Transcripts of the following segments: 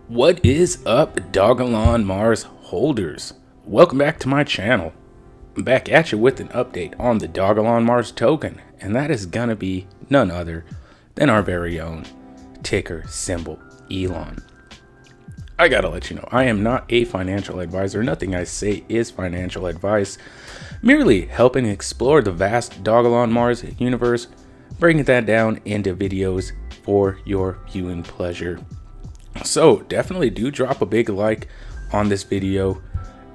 What is up, Dogelon Mars holders? Welcome back to my channel. I'm back at you with an update on the Dogelon Mars token, and that is gonna be none other than our very own ticker symbol Elon. I gotta let you know, I am not a financial advisor. Nothing I say is financial advice. Merely helping explore the vast Dogelon Mars universe, breaking that down into videos for your viewing pleasure. So definitely do drop a big like on this video.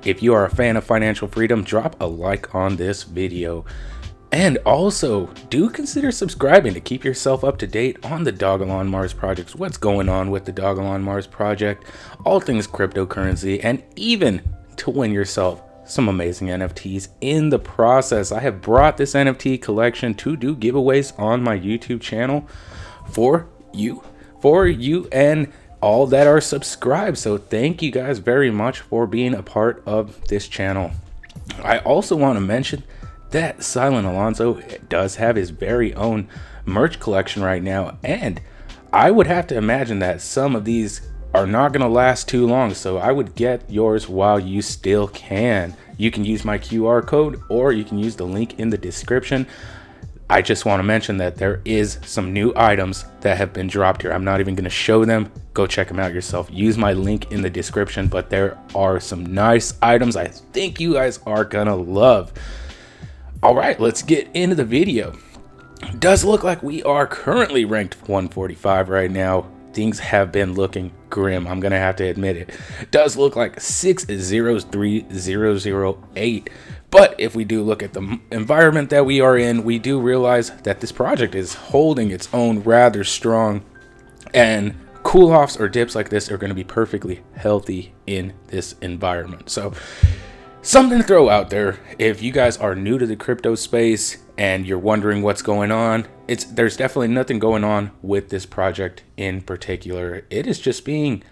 If you are a fan of financial freedom, drop a like on this video. And also do consider subscribing to keep yourself up to date on the Dogelon Mars projects. What's going on with the Dogelon Mars project, all things cryptocurrency, and even to win yourself some amazing NFTs in the process. I have brought this NFT collection to do giveaways on my YouTube channel for you and all that are subscribed. So thank you guys very much for being a part of this channel. I also want to mention that Silent Alonso does have his very own merch collection right now, and I would have to imagine that some of these are not going to last too long, so I would get yours while you still can. You can use my QR code, or you can use the link in the description. I just want to mention that there is some new items that have been dropped here. I'm not even going to show them. Go check them out yourself. Use my link in the description, but there are some nice items I think you guys are going to love. All right, let's get into the video. It does look like we are currently ranked 145 right now. Things have been looking grim. I'm going to have to admit it. It does look like 603008. But if we do look at the environment that we are in, we do realize that this project is holding its own rather strong, and cool-offs or dips like this are going to be perfectly healthy in this environment. So something to throw out there. If you guys are new to the crypto space and you're wondering what's going on, there's definitely nothing going on with this project in particular. It is just being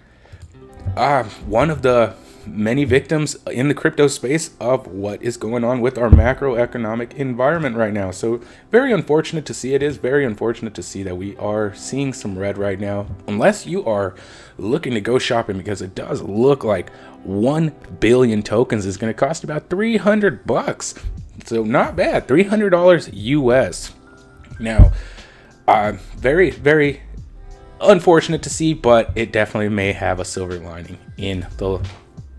one of the many victims in the crypto space of what is going on with our macroeconomic environment right now. So very unfortunate to see. It is very unfortunate to see that we are seeing some red right now, unless you are looking to go shopping, because it does look like 1 billion tokens is going to cost about $300. So not bad. $300 US. Now, very, very unfortunate to see, but it definitely may have a silver lining in the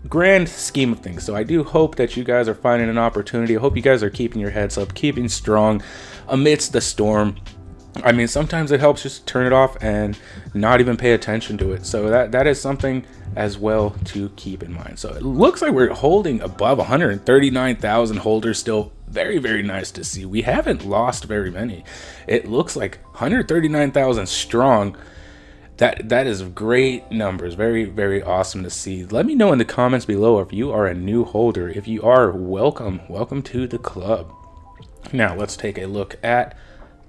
grand scheme of things. So I do hope that you guys are finding an opportunity. I hope you guys are keeping your heads up, keeping strong amidst the storm. I mean, sometimes it helps just turn it off and not even pay attention to it. So that is something as well to keep in mind. So it looks like we're holding above 139,000 holders still. Very, very nice to see. We haven't lost very many. It looks like 139,000 strong. That is great numbers. Very, very awesome to see. Let me know in the comments below if you are a new holder. If you are, welcome to the club. Now let's take a look at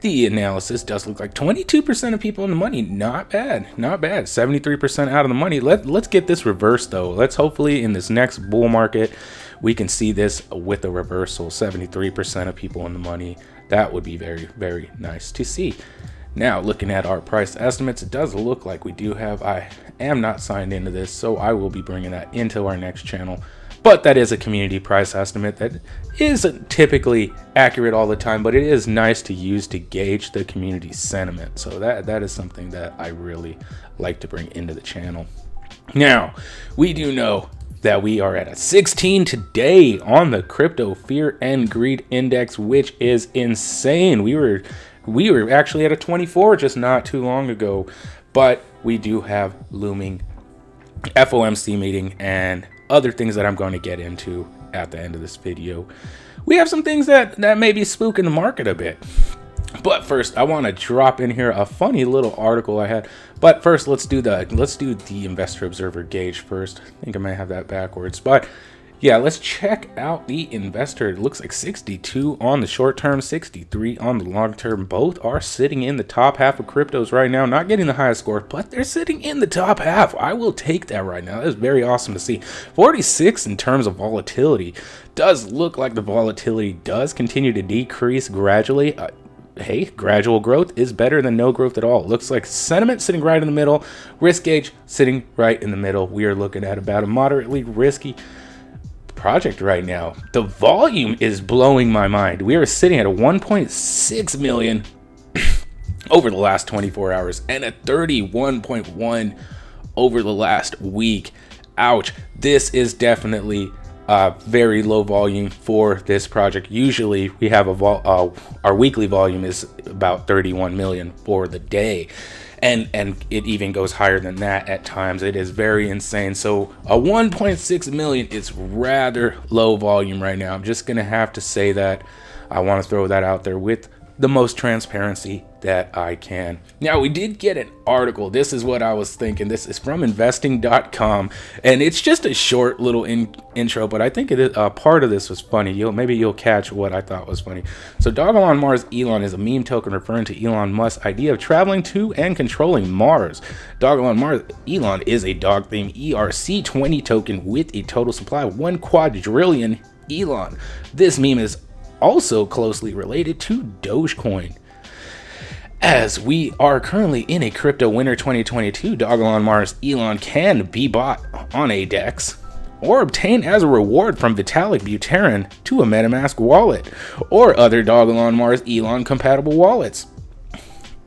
the analysis. Does look like 22% of people in the money. Not bad, not bad. 73% out of the money. Let's get this reversed though. Let's hopefully in this next bull market we can see this with a reversal. 73% of people in the money. That would be very, very nice to see. Now, looking at our price estimates, it does look like we do have, I am not signed into this, so I will be bringing that into our next channel. But that is a community price estimate that isn't typically accurate all the time, but it is nice to use to gauge the community sentiment. So that is something that I really like to bring into the channel. Now, we do know that we are at a 16 today on the Crypto Fear and Greed Index, which is insane. We were actually at a 24 just not too long ago, but we do have looming FOMC meeting and other things that I'm going to get into at the end of this video. We have some things that may be spooking the market a bit. But first, I want to drop in here a funny little article I had. But first, let's do the Investor Observer gauge first. I think I might have that backwards, but yeah, let's check out the investor. It looks like 62 on the short term, 63 on the long term. Both are sitting in the top half of cryptos right now. Not getting the highest score, but they're sitting in the top half. I will take that right now. That is very awesome to see. 46 in terms of volatility. Does look like the volatility does continue to decrease gradually. hey, gradual growth is better than no growth at all. Looks like sentiment sitting right in the middle, risk gauge sitting right in the middle. We are looking at about a moderately risky project right now. The volume is blowing my mind. We are sitting at a 1.6 million over the last 24 hours and a 31.1 over the last week. Ouch. This is definitely very low volume for this project. Usually we have our weekly volume is about 31 million for the day. And it even goes higher than that at times. It is very insane. So a 1.6 million is rather low volume right now. I'm just going to have to say that. I want to throw that out there with the most transparency that I can. Now, we did get an article. This is what I was thinking. This is from investing.com, and it's just a short little intro, but I think it is, part of this was funny. Maybe you'll catch what I thought was funny. So Dogelon Mars Elon is a meme token referring to Elon Musk's idea of traveling to and controlling Mars. Dogelon Mars Elon is a dog-themed ERC20 token with a total supply of 1 quadrillion Elon. This meme is also closely related to Dogecoin. As we are currently in a crypto winter 2022, Dogelon Mars Elon can be bought on a DEX or obtained as a reward from Vitalik Buterin to a MetaMask wallet or other Dogelon Mars Elon compatible wallets.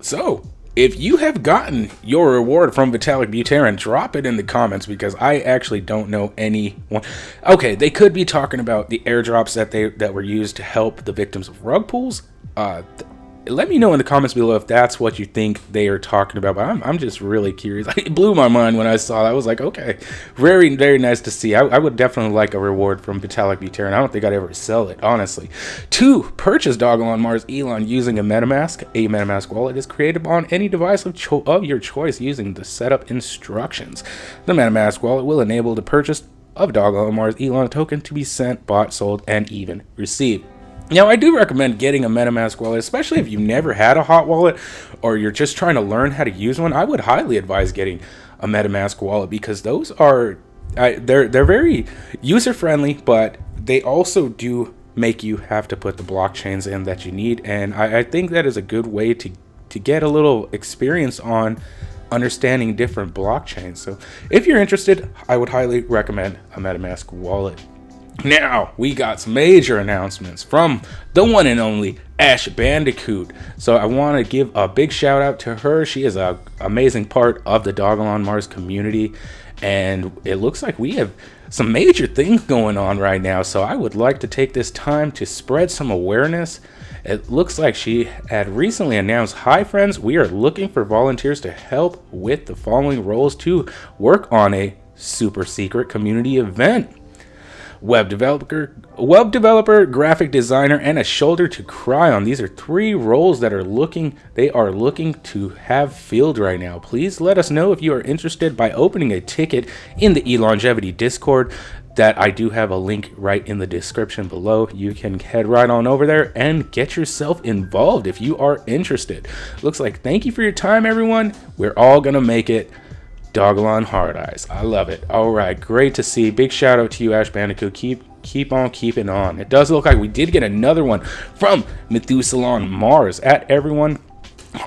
So, if you have gotten your reward from Vitalik Buterin, drop it in the comments because I actually don't know anyone. Okay, they could be talking about the airdrops that were used to help the victims of rug pulls. Let me know in the comments below if that's what you think they are talking about. But I'm just really curious. It blew my mind when I saw that. I was like, okay, very, very nice to see. I would definitely like a reward from Vitalik Buterin. I don't think I'd ever sell it, honestly. To purchase Dogelon Mars Elon using a MetaMask wallet is created on any device of your choice using the setup instructions. The MetaMask wallet will enable the purchase of Dogelon Mars Elon token to be sent, bought, sold, and even received. Now, I do recommend getting a MetaMask wallet, especially if you've never had a hot wallet or you're just trying to learn how to use one. I would highly advise getting a MetaMask wallet because those are they're very user friendly, but they also do make you have to put the blockchains in that you need. And I think that is a good way to get a little experience on understanding different blockchains. So if you're interested, I would highly recommend a MetaMask wallet. Now, we got some major announcements from the one and only Ash Bandicoot. So I want to give a big shout out to her. She is an amazing part of the Dogelon Mars community. And it looks like we have some major things going on right now. So I would like to take this time to spread some awareness. It looks like she had recently announced, "Hi friends, we are looking for volunteers to help with the following roles to work on a super secret community event. Web developer, graphic designer, and a shoulder to cry on. These are 3 roles that they are looking to have filled right now. Please let us know if you are interested by opening a ticket in the ELONGEVITY Discord that I do have a link right in the description below. You can head right on over there and get yourself involved if you are interested. Looks like thank you for your time, everyone. We're all gonna make it. Dogelon Hard Eyes. I love it. All right, great to see. Big shout out to you, Ash Bandicoot. Keep on keeping on. It does look like we did get another one from Methuselah Mars. At everyone,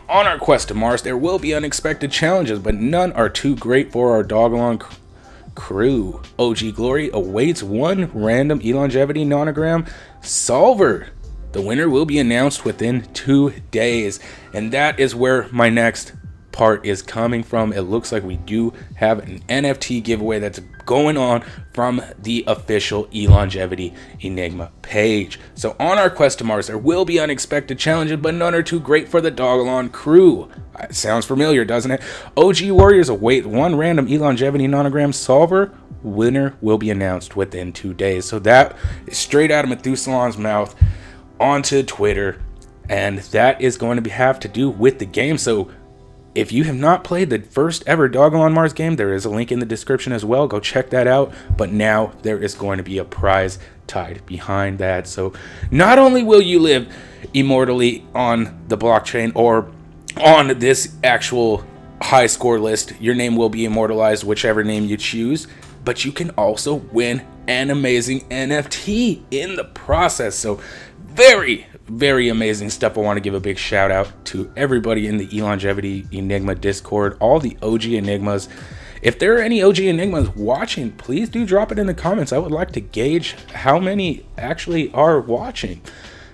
on our quest to Mars, there will be unexpected challenges, but none are too great for our Dogelon crew. OG Glory awaits 1 random ELONGEVITY nonogram solver. The winner will be announced within 2 days, and that is where my next part is coming from. It looks like we do have an NFT giveaway that's going on from the official ELONGEVITY Enigma page. So on our quest to Mars, there will be unexpected challenges, but none are too great for the Dogelon crew. It sounds familiar, doesn't it? OG Warriors await 1 random ELONGEVITY nonogram solver. Winner will be announced within 2 days. So that is straight out of Methuselah's mouth onto Twitter, and that is going to have to do with the game. So if you have not played the first ever Dogelon Mars game, there is a link in the description as well. Go check that out. But now there is going to be a prize tied behind that. So not only will you live immortally on the blockchain or on this actual high score list, your name will be immortalized, whichever name you choose, but you can also win an amazing NFT in the process. So very, very amazing stuff. I want to give a big shout out to everybody in the ELONGEVITY Enigma Discord, all the OG Enigmas. If there are any OG Enigmas watching, please do drop it in the comments. I would like to gauge how many actually are watching.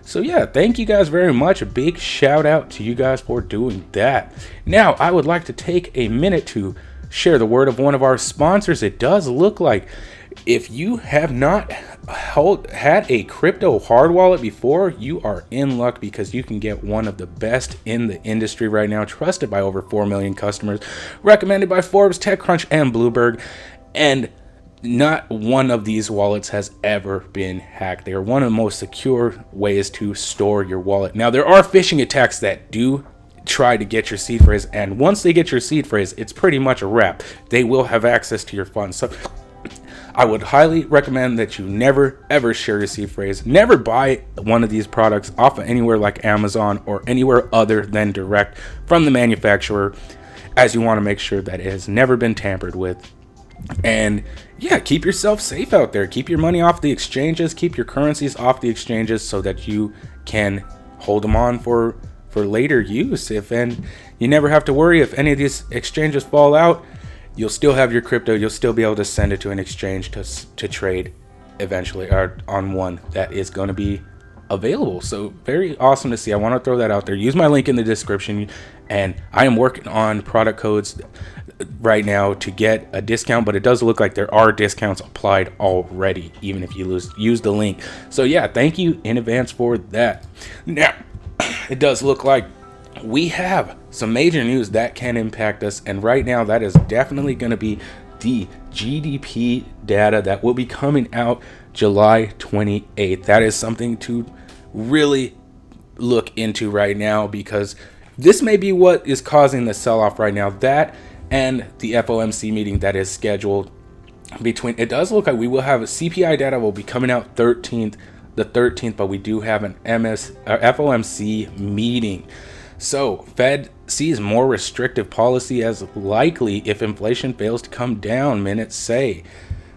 So yeah, thank you guys very much. A big shout out to you guys for doing that. Now, I would like to take a minute to share the word of one of our sponsors. It does look like if you have not had a crypto hard wallet before, you are in luck, because you can get one of the best in the industry right now, trusted by over 4 million customers, recommended by Forbes, TechCrunch, and Bloomberg. And not one of these wallets has ever been hacked. They are one of the most secure ways to store your wallet. Now, there are phishing attacks that do try to get your seed phrase, and once they get your seed phrase, it's pretty much a wrap. They will have access to your funds. So I would highly recommend that you never ever share your seed phrase. Never buy one of these products off of anywhere like Amazon or anywhere other than direct from the manufacturer, as you want to make sure that it has never been tampered with. And yeah, keep yourself safe out there. Keep your money off the exchanges, keep your currencies off the exchanges, so that you can hold them on for later use. And you never have to worry if any of these exchanges fall out. You'll still have your crypto. You'll still be able to send it to an exchange to trade eventually, or on one that is going to be available. So very awesome to see. I want to throw that out there. Use my link in the description, and I am working on product codes right now to get a discount, but it does look like there are discounts applied already, even if you use the link. So yeah, thank you in advance for that. Now, it does look like we have some major news that can impact us, and right now that is definitely going to be the GDP data that will be coming out July 28th. That is something to really look into right now, because this may be what is causing the sell-off right now. That and the FOMC meeting that is scheduled between, it does look like we will have a CPI data will be coming out the 13th, but we do have an FOMC meeting. So Fed sees more restrictive policy as likely if inflation fails to come down, minutes say.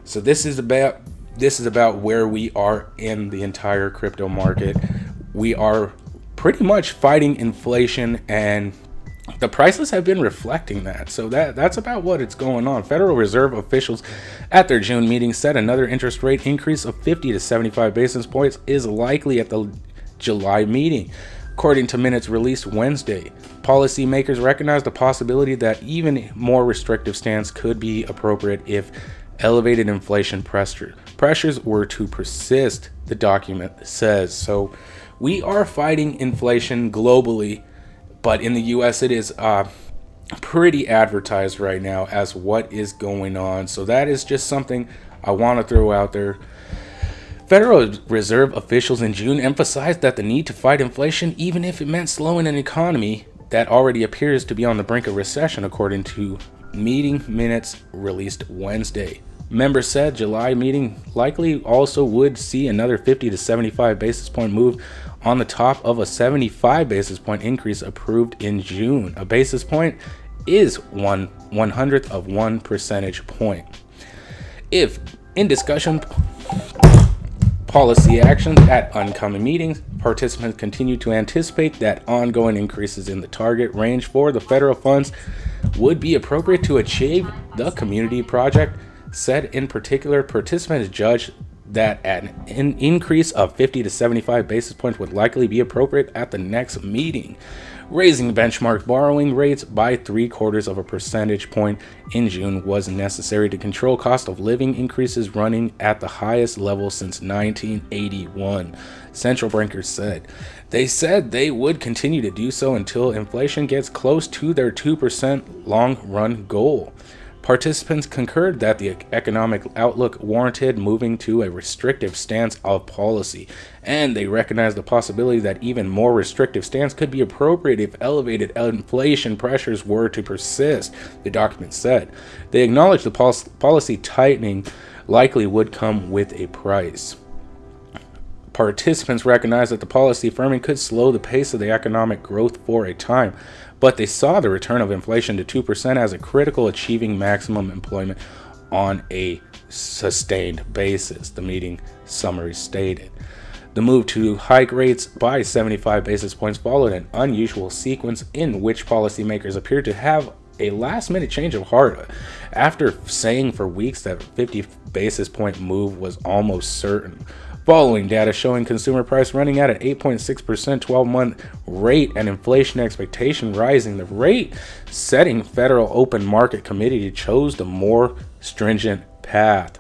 So this is about where we are in the entire crypto market. We are pretty much fighting inflation, and the prices have been reflecting that. So that's about what it's going on. Federal Reserve officials at their June meeting said another interest rate increase of 50 to 75 basis points is likely at the July meeting. According to minutes released Wednesday, policymakers recognize the possibility that even more restrictive stance could be appropriate if elevated inflation pressures were to persist, the document says. So we are fighting inflation globally, but in the US it is pretty advertised right now as what is going on. So that is just something I want to throw out there. Federal Reserve officials in June emphasized that the need to fight inflation, even if it meant slowing an economy that already appears to be on the brink of recession, according to meeting minutes released Wednesday. Members said July meeting likely also would see another 50 to 75 basis point move on the top of a 75 basis point increase approved in June. A basis point is 1/100th of 1 percentage point. If in discussion policy actions at upcoming meetings, participants continue to anticipate that ongoing increases in the target range for the federal funds would be appropriate to achieve the community project. Said in particular, participants judged that an increase of 50 to 75 basis points would likely be appropriate at the next meeting. Raising benchmark borrowing rates by 3/4 of a percentage point in June was necessary to control cost of living increases running at the highest level since 1981, central bankers said. They said they would continue to do so until inflation gets close to their 2% long-run goal. Participants concurred that the economic outlook warranted moving to a restrictive stance of policy, and they recognized the possibility that even more restrictive stance could be appropriate if elevated inflation pressures were to persist, the document said. They acknowledged the policy tightening likely would come with a price. Participants recognized that the policy firming could slow the pace of the economic growth for a time, but they saw the return of inflation to 2% as a critical achieving maximum employment on a sustained basis, the meeting summary stated. The move to hike rates by 75 basis points followed an unusual sequence in which policymakers appeared to have a last-minute change of heart after saying for weeks that 50 basis point move was almost certain. Following data showing consumer price running at an 8.6% 12-month rate and inflation expectation rising, the rate-setting Federal Open Market Committee chose the more stringent path.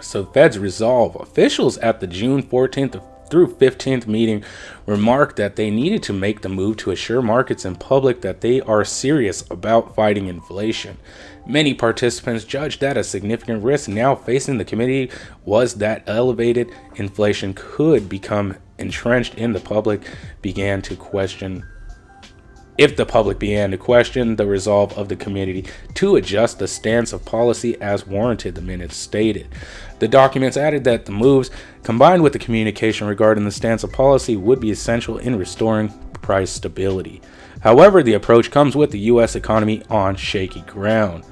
So Fed's resolve. Officials at the June 14th through 15th meeting remarked that they needed to make the move to assure markets and public that they are serious about fighting inflation. Many participants judged that a significant risk now facing the committee was that elevated inflation could become entrenched in the public began to question the resolve of the committee to adjust the stance of policy as warranted, the minutes stated. The documents added that the moves, combined with the communication regarding the stance of policy, would be essential in restoring price stability. However, the approach comes with the U.S. economy on shaky ground.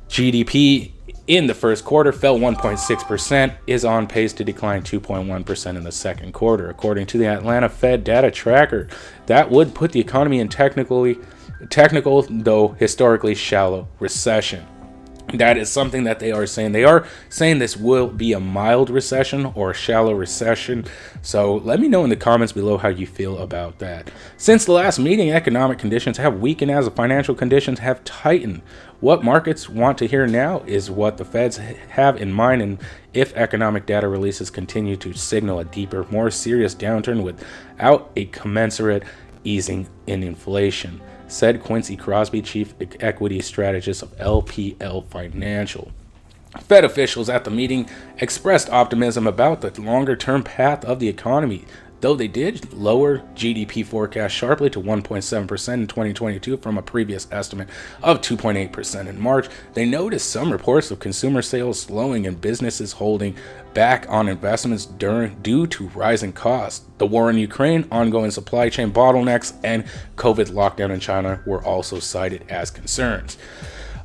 GDP in the first quarter fell 1.6%, is on pace to decline 2.1% in the second quarter, according to the Atlanta Fed data tracker. That would put the economy in technical though historically shallow recession. That is something that they are saying. They are saying this will be a mild recession or a shallow recession. So let me know in the comments below how you feel about that. Since the last meeting, economic conditions have weakened as the financial conditions have tightened. What markets want to hear now is what the Feds have in mind, and if economic data releases continue to signal a deeper, more serious downturn without a commensurate easing in inflation, said Quincy Crosby, chief equity strategist of LPL Financial. Fed officials at the meeting expressed optimism about the longer-term path of the economy, though they did lower GDP forecast sharply to 1.7% in 2022 from a previous estimate of 2.8% in March. They noticed some reports of consumer sales slowing and businesses holding back on investments due to rising costs. The war in Ukraine, ongoing supply chain bottlenecks, and COVID lockdown in China were also cited as concerns.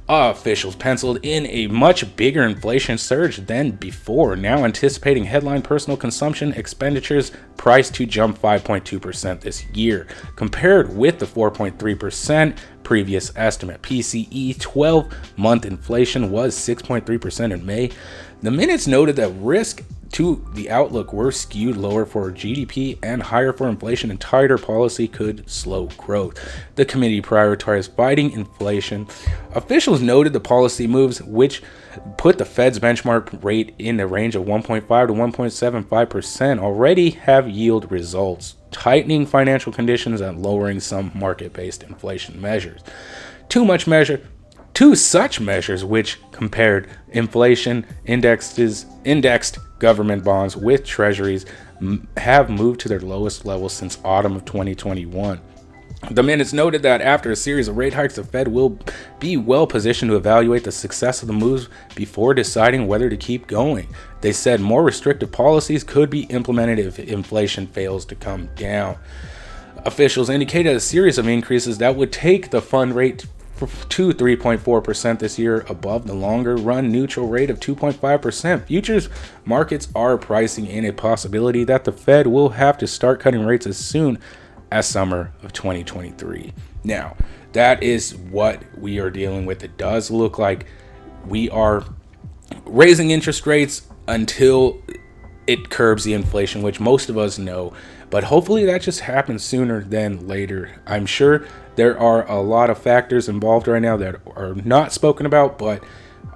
Officials penciled in a much bigger inflation surge than before, now anticipating headline personal consumption expenditures priced to jump 5.2% this year, compared with the 4.3% previous estimate. PCE 12-month inflation was 6.3% in May. The minutes noted that risk to the outlook were skewed lower for GDP and higher for inflation, and tighter policy could slow growth. The committee prioritized fighting inflation. Officials noted the policy moves, which put the Fed's benchmark rate in the range of 1.5 to 1.75%, already have yielded results, tightening financial conditions and lowering some market-based inflation measures. Two such measures, which compared inflation indexed government bonds with treasuries, have moved to their lowest level since autumn of 2021. The minutes noted that after a series of rate hikes, the Fed will be well positioned to evaluate the success of the moves before deciding whether to keep going. They said more restrictive policies could be implemented if inflation fails to come down. Officials indicated a series of increases that would take the fund rate to 3.4% this year, above the longer run neutral rate of 2.5%. Futures markets are pricing in a possibility that the Fed will have to start cutting rates as soon as summer of 2023. Now, that is what we are dealing with. It does look like we are raising interest rates until it curbs the inflation, which most of us know, but hopefully that just happens sooner than later. I'm sure there are a lot of factors involved right now that are not spoken about, but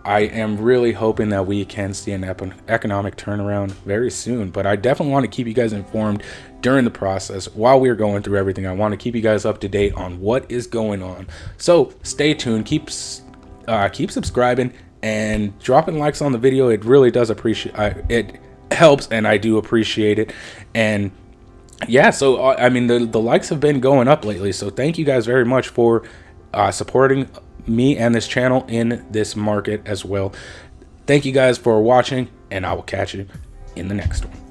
I am really hoping that we can see an economic turnaround very soon. But I definitely want to keep you guys informed during the process while we're going through everything. I want to keep you guys up to date on what is going on. So stay tuned, keep subscribing and dropping likes on the video. It really does it helps, and I do appreciate it. And yeah, so I mean the likes have been going up lately, so thank you guys very much for supporting me and this channel in this market as well. Thank you guys for watching, and I will catch you in the next one.